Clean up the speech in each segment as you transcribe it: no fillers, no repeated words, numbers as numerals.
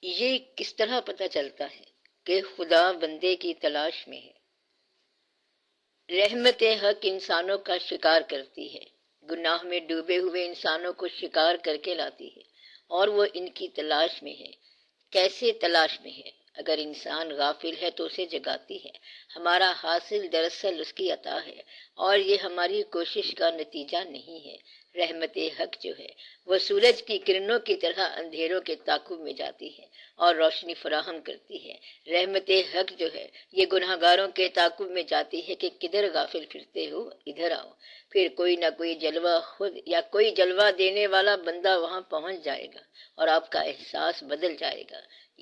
یہ کس طرح پتہ چلتا ہے کہ خدا بندے کی تلاش میں ہے؟ رحمت حق انسانوں کا شکار کرتی ہے، گناہ میں ڈوبے ہوئے انسانوں کو شکار کر کے لاتی ہے، اور وہ ان کی تلاش میں ہے۔ کیسے تلاش میں ہے؟ اگر انسان غافل ہے تو اسے جگاتی ہے۔ ہمارا حاصل دراصل اس کی عطا ہے، اور یہ ہماری کوشش کا نتیجہ نہیں ہے۔ رحمت حق جو ہے وہ سورج کی کرنوں کی طرح اندھیروں کے تعاقب میں جاتی ہے اور روشنی فراہم کرتی ہے۔ رحمت حق جو ہے یہ گناہ گاروں کے تعاقب میں جاتی ہے کہ کدھر غافل پھرتے ہو، ادھر آؤ۔ پھر کوئی نہ کوئی جلوہ خود یا کوئی جلوہ دینے والا بندہ وہاں پہنچ جائے گا اور آپ کا احساس بدل جائے گا۔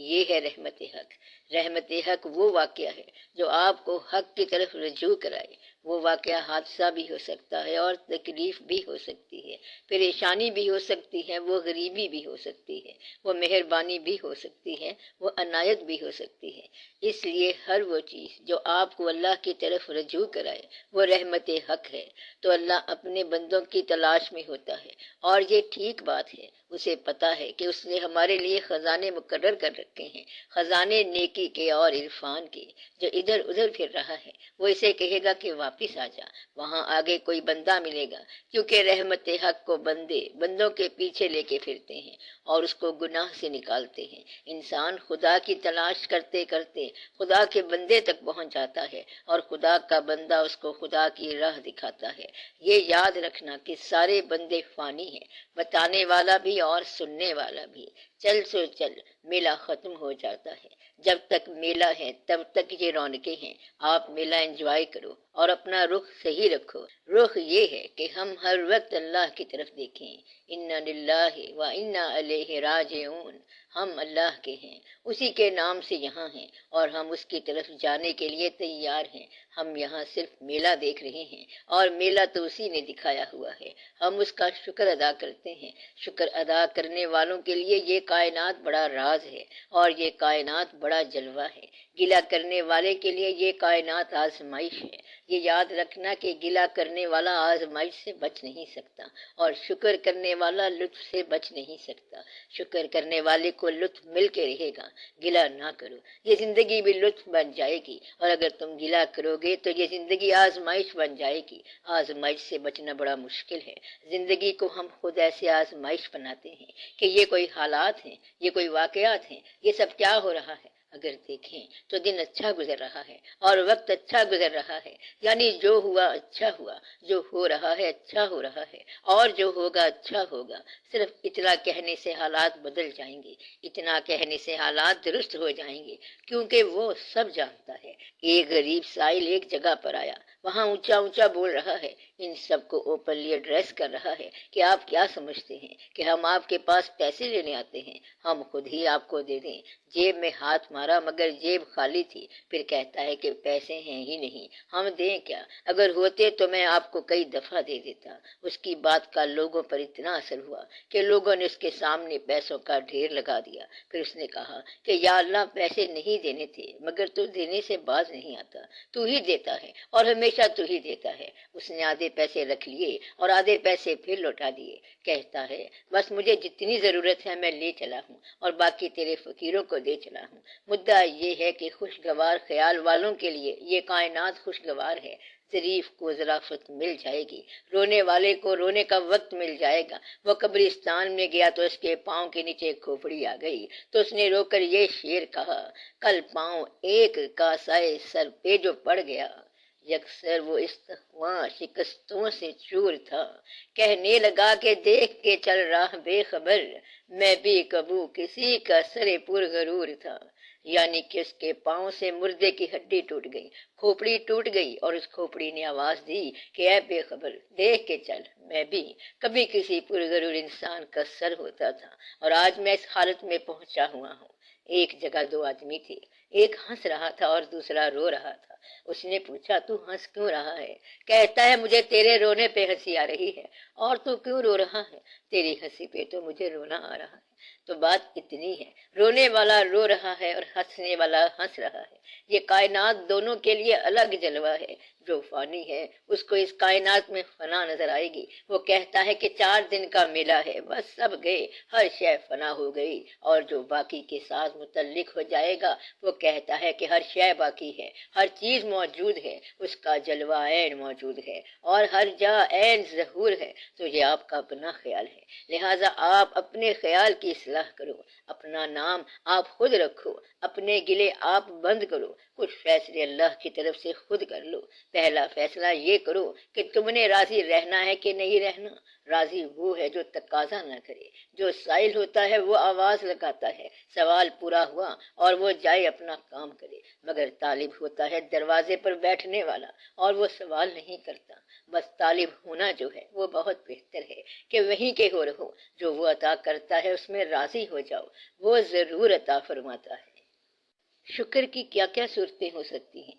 یہ ہے رحمت حق۔ رحمت حق وہ واقعہ ہے جو آپ کو حق کی طرف رجوع کرائے۔ وہ واقعہ حادثہ بھی ہو سکتا ہے اور تکلیف بھی ہو سکتی ہے، پریشانی بھی ہو سکتی ہے، وہ غریبی بھی ہو سکتی ہے، وہ مہربانی بھی ہو سکتی ہے، وہ عنایت بھی ہو سکتی ہے۔ اس لیے ہر وہ چیز جو آپ کو اللہ کی طرف رجوع کرائے وہ رحمت حق ہے۔ تو اللہ اپنے بندوں کی تلاش میں ہوتا ہے، اور یہ ٹھیک بات ہے۔ اسے پتا ہے کہ اس نے ہمارے لیے خزانے مقرر کر رکھے ہیں، خزانے نیکی کے اور عرفان کے۔ جو ادھر ادھر پھر رہا ہے وہ اسے کہے گا کہ واپس آ جا، وہاں آگے کوئی بندہ ملے گا، کیونکہ رحمت حق کو بندوں کے پیچھے لے کے پھرتے ہیں اور اس کو گناہ سے نکالتے ہیں۔ انسان خدا کی تلاش کرتے کرتے خدا کے بندے تک پہنچ جاتا ہے، اور خدا کا بندہ اس کو خدا کی راہ دکھاتا ہے۔ یہ یاد رکھنا کہ سارے بندے فانی ہیں، بتانے والا بھی اور سننے والا بھی۔ چل سو چل، میلہ ختم ہو جاتا ہے۔ جب تک میلہ ہے تب تک یہ رونقیں ہیں۔ آپ میلہ انجوائے کرو اور اپنا رخ صحیح رکھو۔ رخ یہ ہے کہ ہم ہر وقت اللہ کی طرف دیکھیں۔ انا للہ و انا الیہ راجعون۔ ہم اللہ کے ہیں، اسی کے نام سے یہاں ہیں، اور ہم اس کی طرف جانے کے لیے تیار ہیں۔ ہم یہاں صرف میلہ دیکھ رہے ہیں، اور میلہ تو اسی نے دکھایا ہوا ہے۔ ہم اس کا شکر ادا کرتے ہیں۔ شکر ادا کرنے والوں کے لیے یہ کائنات بڑا راز ہے، اور یہ کائنات بڑا جلوہ ہے۔ گلہ کرنے والے کے لیے یہ کائنات آزمائش ہے۔ یہ یاد رکھنا کہ گلہ کرنے والا آزمائش سے بچ نہیں سکتا، اور شکر کرنے والا لطف سے بچ نہیں سکتا۔ شکر کرنے والے کو لطف مل کے رہے گا۔ گلہ نہ کرو، یہ زندگی بھی لطف بن جائے گی، اور اگر تم گلہ کرو گے تو یہ زندگی آزمائش بن جائے گی۔ آزمائش سے بچنا بڑا مشکل ہے۔ زندگی کو ہم خود ایسے آزمائش بناتے ہیں کہ یہ کوئی حالات ہیں، یہ کوئی واقعات ہیں، یہ سب کیا ہو رہا ہے۔ اگر دیکھیں تو دن اچھا گزر رہا ہے اور وقت اچھا گزر رہا ہے، یعنی جو ہوا اچھا ہوا، جو ہو رہا ہے اچھا ہو رہا ہے، اور جو ہوگا اچھا ہوگا۔ صرف اتنا کہنے سے حالات بدل جائیں گے، اتنا کہنے سے حالات درست ہو جائیں گے، کیونکہ وہ سب جانتا ہے۔ ایک غریب سائل ایک جگہ پر آیا، وہاں اونچا اونچا بول رہا ہے، ان سب کو اوپنلی ایڈریس کر رہا ہے کہ آپ کیا سمجھتے ہیں کہ ہم آپ کے پاس پیسے لینے آتے ہیں؟ ہم خود ہی آپ کو دے دیں۔ جیب میں ہاتھ مارا مگر جیب خالی تھی، پھر کہتا ہے کہ پیسے ہیں ہی نہیں، ہم دیں کیا؟ اگر ہوتے تو میں آپ کو کئی دفعہ دے دیتا۔ اس کی بات کا لوگوں پر اتنا اثر ہوا کہ لوگوں نے اس کے سامنے پیسوں کا ڈھیر لگا دیا۔ پھر اس نے کہا کہ یا اللہ، پیسے نہیں دینے تھے، مگر تو دینے سے باز نہیں آتا، تو ہی دیتا ہے اور ہمیشہ تو ہی دیتا ہے۔ اس نے آدھے پیسے رکھ لیے اور آدھے پیسے پھر لوٹا دیے۔ کہتا ہے بس مجھے جتنی ضرورت ہے میں لے چلا ہوں، اور باقی تیرے فقیروں کو دے چلا ہوں۔ مدعا یہ ہے کہ خوشگوار خیال والوں کے لیے یہ کائنات خوشگوار ہے۔ ظریف کو ظرافت مل جائے گی، رونے والے کو رونے کا وقت مل جائے گا۔ وہ قبرستان میں گیا تو اس کے پاؤں کے نیچے کھوپڑی آ گئی، تو اس نے رو کر یہ شعر کہا، کل پاؤں ایک کاسائے سر پہ جو پڑ گیا، یکسر وہ استخواں شکستوں سے چور تھا، کہنے لگا کہ دیکھ کے چل راہ بے خبر، میں بھی کبو کسی کا سر پر غرور تھا۔ یعنی کہ اس کے پاؤں سے مردے کی ہڈی ٹوٹ گئی، کھوپڑی ٹوٹ گئی، اور اس کھوپڑی نے آواز دی کہ اے بے خبر، دیکھ کے چل، میں بھی کبھی کسی پرغرور انسان کا سر ہوتا تھا، اور آج میں اس حالت میں پہنچا ہوا ہوں۔ ایک جگہ دو آدمی تھے، ایک ہنس رہا تھا اور دوسرا رو رہا تھا۔ اس نے پوچھا تو ہنس کیوں رہا ہے؟ کہتا ہے مجھے تیرے رونے پہ ہنسی آ رہی ہے۔ اور تو کیوں رو رہا ہے؟ تیری ہنسی پہ تو مجھے رونا آ رہا ہے۔ تو بات اتنی ہے، رونے والا رو رہا ہے اور ہنسنے والا ہنس رہا ہے۔ یہ کائنات دونوں کے لیے الگ جلوہ ہے۔ جو فانی ہے اس کو اس کائنات میں فنا نظر آئے گی، وہ کہتا ہے کہ 4 دن کا میلہ ہے، بس سب گئے، ہر شے فنا ہو گئی، اور جو باقی کے ساتھ متعلق ہو جائے گا وہ کہتا ہے کہ ہر شے باقی ہے، ہر چیز موجود ہے، اس کا جلوہ عین موجود ہے، اور ہر جا عین ظہور ہے۔ تو یہ آپ کا اپنا خیال ہے، لہٰذا آپ اپنے خیال کی اصلاح کرو، اپنا نام آپ خود رکھو، اپنے گلے آپ بند کرو، کچھ فیصلے اللہ کی طرف سے خود کر لو۔ پہلا فیصلہ یہ کرو کہ تم نے راضی رہنا ہے کہ نہیں رہنا۔ راضی وہ ہے جو تقاضا نہ کرے، جو سائل ہوتا ہے وہ آواز لگاتا ہے، سوال پورا ہوا اور وہ جائے اپنا کام کرے، مگر طالب ہوتا ہے دروازے پر بیٹھنے والا اور وہ سوال نہیں کرتا۔ بس طالب ہونا جو ہے وہ بہت بہتر ہے کہ وہیں کے ہو رہو، جو وہ عطا کرتا ہے اس میں راضی ہو جاؤ، وہ ضرور عطا فرماتا ہے۔ شکر کی کیا کیا صورتیں ہو سکتی ہیں؟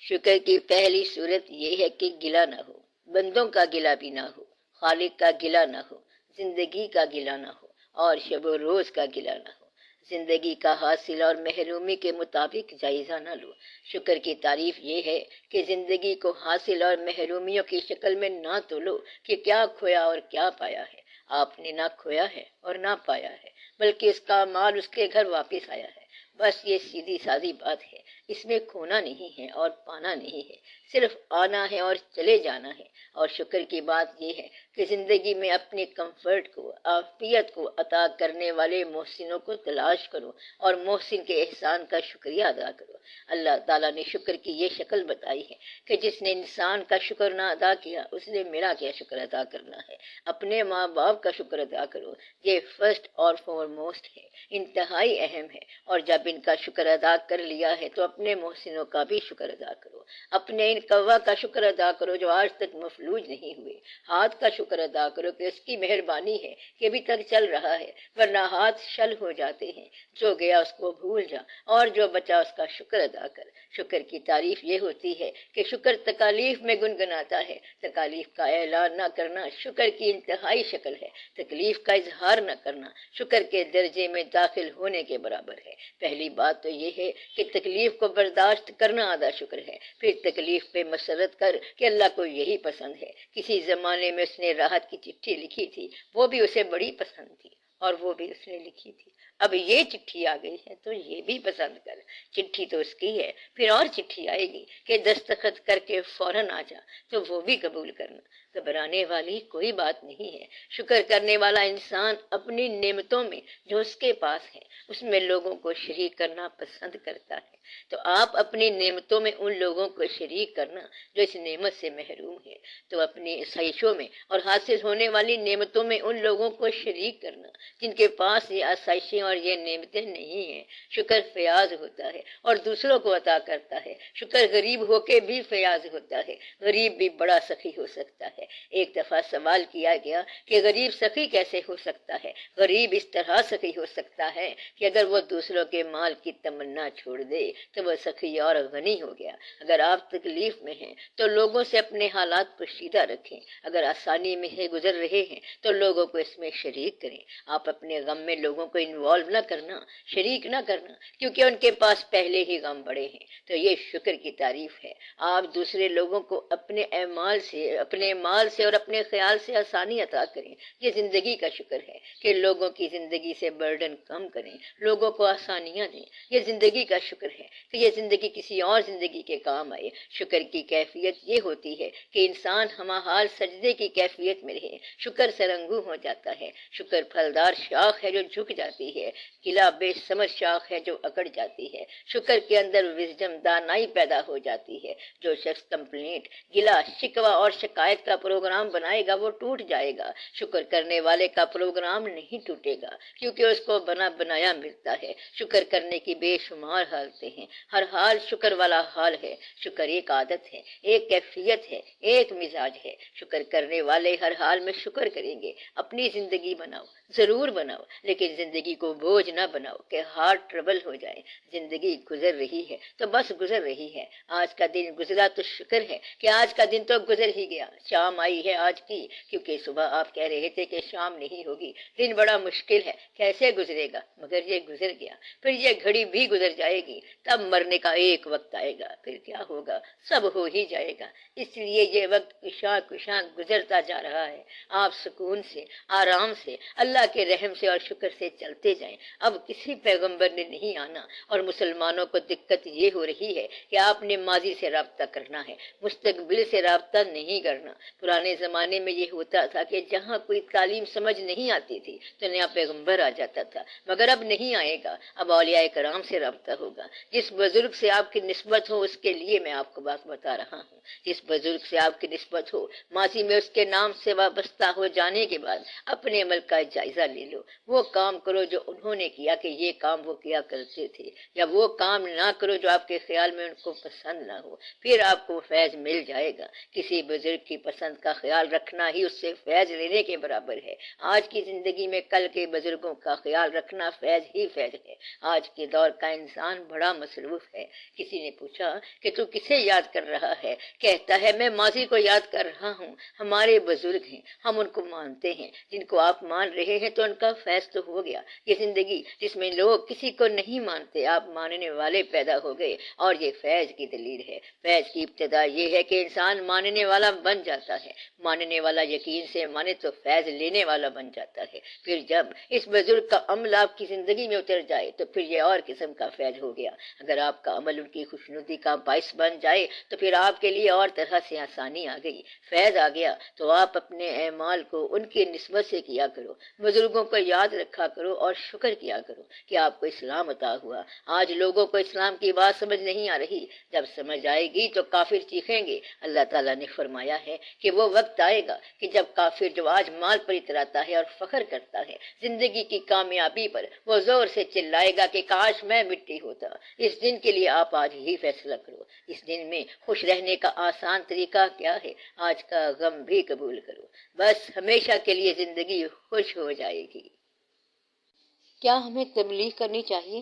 شکر کی پہلی صورت یہ ہے کہ گلہ نہ ہو، بندوں کا گلہ بھی نہ ہو، خالق کا گلہ نہ ہو، زندگی کا گلہ نہ ہو، اور شب و روز کا گلہ نہ ہو۔ زندگی کا حاصل اور محرومی کے مطابق جائزہ نہ لو۔ شکر کی تعریف یہ ہے کہ زندگی کو حاصل اور محرومیوں کی شکل میں نہ تو لو کہ کیا کھویا اور کیا پایا ہے۔ آپ نے نہ کھویا ہے اور نہ پایا ہے، بلکہ اس کا مال اس کے گھر واپس آیا ہے۔ بس یہ سیدھی سادی بات ہے، اس میں کھونا نہیں ہے اور پانا نہیں ہے، صرف آنا ہے اور چلے جانا ہے۔ اور شکر کی بات یہ ہے کہ زندگی میں اپنے کمفرٹ کو، عافیت کو عطا کرنے والے محسنوں کو تلاش کرو اور محسن کے احسان کا شکریہ ادا کرو۔ اللہ تعالیٰ نے شکر کی یہ شکل بتائی ہے کہ جس نے انسان کا شکر نہ ادا کیا اس نے میرا کیا شکر ادا کرنا ہے۔ اپنے ماں باپ کا شکر ادا کرو، یہ فرسٹ اور فارموسٹ ہے، انتہائی اہم ہے، اور جب ان کا شکر ادا کر لیا ہے تو اپنے محسنوں کا بھی شکر ادا کرو۔ اپنے ان کوا کا شکر ادا کرو جو آج تک مفلوج نہیں ہوئے، ہاتھ کا شکر ادا کرو کہ اس کی مہربانی ہے کہ ابھی تک چل رہا ہے، ورنہ ہاتھ شل ہو جاتے ہیں۔ جو گیا اس کو بھول جا اور جو بچا اس کا شکر ادا کر۔ شکر کی تعریف یہ ہوتی ہے کہ شکر تکالیف میں گنگناتا ہے، تکالیف کا اعلان نہ کرنا شکر کی انتہائی شکل ہے، تکلیف کا اظہار نہ کرنا شکر کے درجے میں داخل ہونے کے برابر ہے۔ پہلی بات تو یہ ہے کہ تکلیف کو برداشت کرنا آدھا شکر ہے، پھر تکلیف پہ مسرت کر کہ اللہ کو یہی پسند ہے۔ کسی زمانے میں اس نے راحت کی چٹھی لکھی تھی، وہ بھی اسے بڑی پسند تھی اور وہ بھی اس نے لکھی تھی۔ اب یہ چٹھی آ گئی ہے تو یہ بھی پسند کر۔ چٹھی تو اس کی ہے، پھر اور چٹھی آئے گی کہ دستخط کر کے فوراً آ جا، تو وہ بھی قبول کرنا۔ گھبرانے والی کوئی بات نہیں ہے۔ شکر کرنے والا انسان اپنی نعمتوں میں جو اس کے پاس ہے اس میں لوگوں کو شریک کرنا پسند کرتا ہے۔ تو آپ اپنی نعمتوں میں ان لوگوں کو شریک کرنا جو اس نعمت سے محروم ہے، تو اپنی آسائشوں میں اور حاصل ہونے والی نعمتوں میں ان لوگوں کو شریک کرنا جن کے پاس یہ آسائشیں اور یہ نعمتیں نہیں ہیں۔ شکر فیاض ہوتا ہے اور دوسروں کو عطا کرتا ہے۔ شکر غریب ہو کے بھی فیاض ہوتا ہے، غریب بھی بڑا سخی ہو سکتا ہے۔ ایک دفعہ سوال کیا گیا کہ غریب سخی کیسے ہو سکتا ہے؟ غریب اس طرح سخی ہو سکتا ہے کہ اگر وہ دوسروں کے مال کی تمنا چھوڑ دے تو وہ سخی اور غنی ہو گیا۔ اگر آپ تکلیف میں ہیں تو لوگوں سے اپنے حالات پوشیدہ رکھیں، اگر آسانی میں ہے گزر رہے ہیں تو لوگوں کو اس میں شریک کریں۔ آپ اپنے غم میں لوگوں کو انوالو نہ کرنا، شریک نہ کرنا، کیونکہ ان کے پاس پہلے ہی غم بڑے ہیں۔ تو یہ شکر کی تعریف ہے۔ آپ دوسرے لوگوں کو اپنے اعمال سے، اپنے مال سے اور اپنے خیال سے آسانی عطا کریں۔ یہ زندگی کا شکر ہے کہ لوگوں کی زندگی سے برڈن کم کریں، لوگوں کو آسانیاں دیں۔ یہ زندگی کا شکر ہے کہ یہ زندگی کسی اور زندگی کے کام آئے۔ شکر کی کیفیت یہ ہوتی ہے کہ انسان ہمہ حال سجدے کی کیفیت میں رہے، شکر سرنگو ہو جاتا ہے۔ شکر پھلدار شاخ ہے جو جھک جاتی ہے، قلعہ بے ثمر شاخ ہے جو اکڑ جاتی ہے۔ شکر کے اندر وزڈم، دانائی پیدا ہو جاتی ہے۔ جو شخص کمپلینٹ، گلہ، شکوہ اور شکایت کا پروگرام بنائے گا وہ ٹوٹ جائے گا۔ شکر کرنے والے کا پروگرام نہیں ٹوٹے گا کیونکہ اس کو بنا بنایا ملتا ہے۔ شکر کرنے کی بے شمار حالتیں ہیں، ہر حال شکر والا حال ہے۔ شکر ایک عادت ہے، ایک کیفیت ہے، ایک مزاج ہے۔ شکر کرنے والے ہر حال میں شکر کریں گے۔ اپنی زندگی بناؤ، ضرور بناؤ، لیکن زندگی کو بوجھ نہ بناؤ کہ ہارٹ ٹربل ہو جائے۔ زندگی گزر رہی ہے تو بس گزر رہی ہے، آج کا دن گزرا تو شکر ہے کہ آج کا دن تو گزر ہی گیا، شام آئی ہے آج کی، کیونکہ صبح آپ کہہ رہے تھے کہ شام نہیں ہوگی، دن بڑا مشکل ہے، کیسے گزرے گا، مگر یہ گزر گیا، پھر یہ گھڑی بھی گزر جائے گی، تب مرنے کا ایک وقت آئے گا، پھر کیا ہوگا، سب ہو ہی جائے گا۔ اس لیے یہ وقت کشاں کشاں گزرتا جا رہا ہے، آپ سکون سے، آرام سے، اللہ کے رحم سے اور شکر سے چلتے جائیں۔ اب کسی پیغمبر نے نہیں آنا، اور مسلمانوں کو دقت یہ ہو رہی ہے کہ آپ نے ماضی سے رابطہ کرنا ہے، مستقبل سے رابطہ نہیں کرنا۔ پرانے زمانے میں یہ ہوتا تھا کہ جہاں کوئی تعلیم سمجھ نہیں آتی تھی تو نیا پیغمبر آ جاتا تھا، مگر اب نہیں آئے گا، اب اولیاء کرام سے رابطہ ہوگا۔ جس بزرگ سے آپ کی نسبت ہو اس کے لیے میں آپ کو بات بتا رہا ہوں، جس بزرگ سے آپ کی نسبت ہو، ماضی میں اس کے نام سے وابستہ ہو جانے کے بعد اپنے عمل کا جائزہ لے لو، وہ کام کرو جو انہوں نے کیا کہ یہ کام وہ کیا کرتے تھے، یا وہ کام نہ کرو جو آپ کے خیال میں ان کو پسند نہ ہو، پھر آپ کو فیض مل جائے گا۔ کسی بزرگ کی پسند کا خیال رکھنا ہی اس سے فیض لینے کے برابر ہے۔ آج کی زندگی میں کل کے بزرگوں کا خیال رکھنا فیض ہی فیض ہے۔ آج کے دور کا انسان بڑا مصروف ہے۔ کسی نے پوچھا کہ تو کسے یاد کر رہا ہے؟ کہتا ہے میں ماضی کو یاد کر رہا ہوں، ہمارے بزرگ ہیں، ہم ان کو مانتے ہیں، جن کو آپ مان رہے ہیں تو ان کا فیض تو ہو گیا۔ یہ زندگی جس میں لوگ کسی کو نہیں مانتے، آپ ماننے والے پیدا ہو گئے، اور یہ فیض کی دلیل ہے۔ فیض کی ابتدا یہ ہے کہ انسان ماننے والا بن جاتا ہے، ماننے والا یقین سے مانے تو فیض لینے والا بن جاتا ہے۔ پھر جب اس بزرگ کا عمل آپ کی زندگی میں اتر جائے تو پھر یہ اور قسم کا فیض ہو گیا۔ اگر آپ کا عمل ان کی خوشنودی کا باعث بن جائے تو پھر آپ کے لیے اور طرح سے آسانی آ گئی، فیض آ گیا۔ تو آپ اپنے اعمال کو ان کی نسبت سے کیا کرو، بزرگوں کو یاد رکھا کرو اور شکر کیا کرو کہ آپ کو اسلام عطا ہوا۔ آج لوگوں کو اسلام کی بات سمجھ نہیں آ رہی، جب سمجھ آئے گی تو کافر چیخیں گے۔ اللہ تعالیٰ نے فرمایا ہے کہ وہ وقت آئے گا کہ جب کافر جو آج مال پر اتراتا ہے اور فخر کرتا ہے زندگی کی کامیابی پر، وہ زور سے چلائے گا کہ کاش میں مٹی ہوتا۔ اس دن کے لیے آپ آج ہی فیصلہ کرو۔ اس دن میں خوش رہنے کا آسان طریقہ کیا ہے؟ آج کا غم بھی قبول کرو، بس ہمیشہ کے لیے زندگی خوش ہو جائے گی۔ کیا ہمیں تبلیغ کرنی چاہیے؟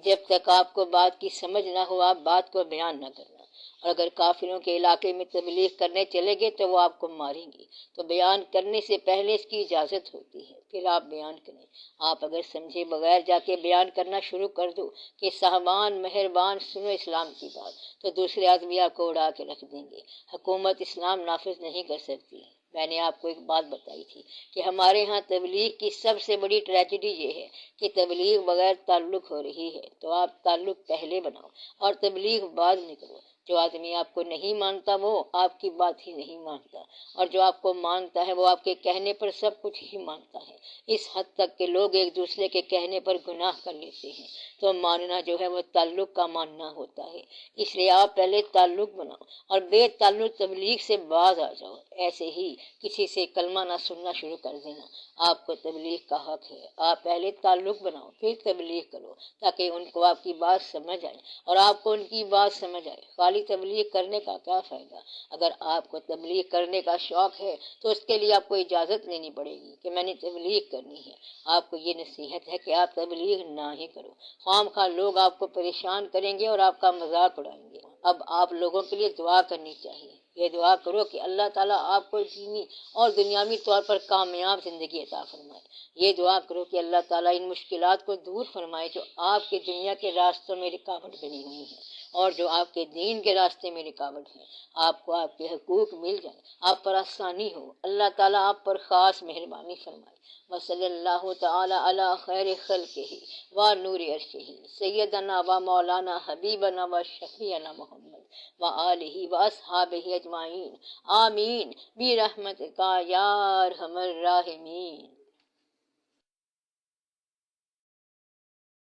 جب تک آپ کو بات کی سمجھ نہ ہو آپ بات کو بیان نہ کرنا، اور اگر کافروں کے علاقے میں تبلیغ کرنے چلے گے تو وہ آپ کو ماریں گے، تو بیان کرنے سے پہلے اس کی اجازت ہوتی ہے، پھر آپ بیان کریں۔ آپ اگر سمجھے بغیر جا کے بیان کرنا شروع کر دو کہ صاحبان مہربان سنو اسلام کی بات، تو دوسرے آدمی آپ کو اڑا کے رکھ دیں گے۔ حکومت اسلام نافذ نہیں کر سکتی۔ میں نے آپ کو ایک بات بتائی تھی کہ ہمارے ہاں تبلیغ کی سب سے بڑی ٹریجڈی یہ ہے کہ تبلیغ بغیر تعلق ہو رہی ہے، تو آپ تعلق پہلے بناؤ اور تبلیغ بعد میں کرو۔ جو آدمی آپ کو نہیں مانتا وہ آپ کی بات ہی نہیں مانتا، اور جو آپ کو مانتا ہے وہ آپ کے کہنے پر سب کچھ ہی مانتا ہے، اس حد تک کہ لوگ ایک دوسرے کے کہنے پر گناہ کر لیتے ہیں۔ تو ماننا جو ہے وہ تعلق کا ماننا ہوتا ہے، اس لیے آپ پہلے تعلق بناؤ اور بے تعلق تبلیغ سے باز آ جاؤ۔ ایسے ہی کسی سے کلمہ نہ سننا شروع کر دینا۔ آپ کو تبلیغ کا حق ہے، آپ پہلے تعلق بناؤ پھر تبلیغ کرو، تاکہ ان کو آپ کی بات سمجھ آئے اور آپ کو ان کی بات سمجھ آئے۔ خالی تبلیغ کرنے کا کیا فائدہ؟ اگر آپ کو تبلیغ کرنے کا شوق ہے تو اس کے لیے آپ کو اجازت لینی پڑے گی کہ میں نے تبلیغ کرنی ہے۔ آپ کو یہ نصیحت ہے کہ آپ تبلیغ نہ ہی کرو، خواہ مخواہ لوگ آپ کو پریشان کریں گے اور آپ کا مذاق اڑائیں گے۔ اب آپ لوگوں کے لیے دعا کرنی چاہیے۔ یہ دعا کرو کہ اللہ تعالیٰ آپ کو دینی اور دنیاوی طور پر کامیاب زندگی عطا فرمائے۔ یہ دعا کرو کہ اللہ تعالیٰ ان مشکلات کو دور فرمائے جو آپ کے دنیا کے راستوں میں رکاوٹ بنی ہوئی ہیں اور جو آپ کے دین کے راستے میں رکاوٹ ہیں۔ آپ کو آپ کے حقوق مل جائیں، آپ پر آسانی ہو، اللہ تعالیٰ آپ پر خاص مہربانی فرمائے۔ وصلی اللہ تعالی علی خیر خلقہ و نور عرشہ سیدنا و مولانا حبیبنا و شفیعنا محمد و آلہ و اصحابہ اجمعین، آمین برحمتک یا ارحم الراحمین۔